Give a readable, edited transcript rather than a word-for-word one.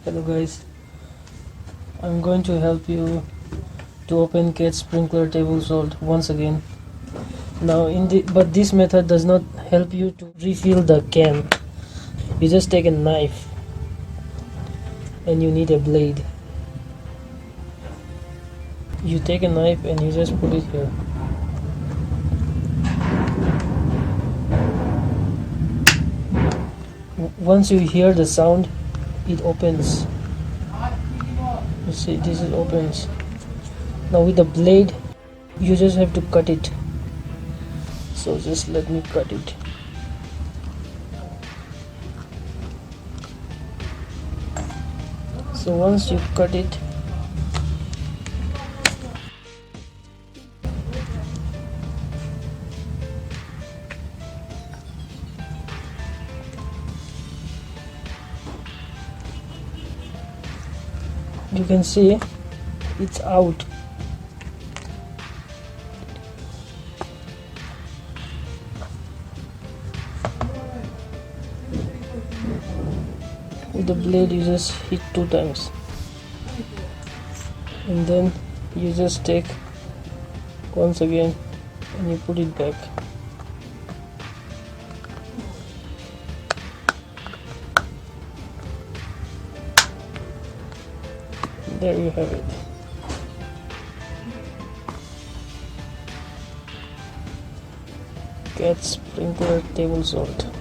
Hello guys, I'm going to help you to open cat sprinkler table salt once again. Now but this method does not help you to refill the can. You just take a knife and you need a blade. You take a knife and you just put it here. Once you hear the sound, it opens. You see, this is opens. Now with the blade, you just have to cut it. So just let me cut it. So once you cut it, you can see it's out. With the blade you just hit 2 times and then you just take once again and you put it back. There you have it. Cat sprinkler table salt.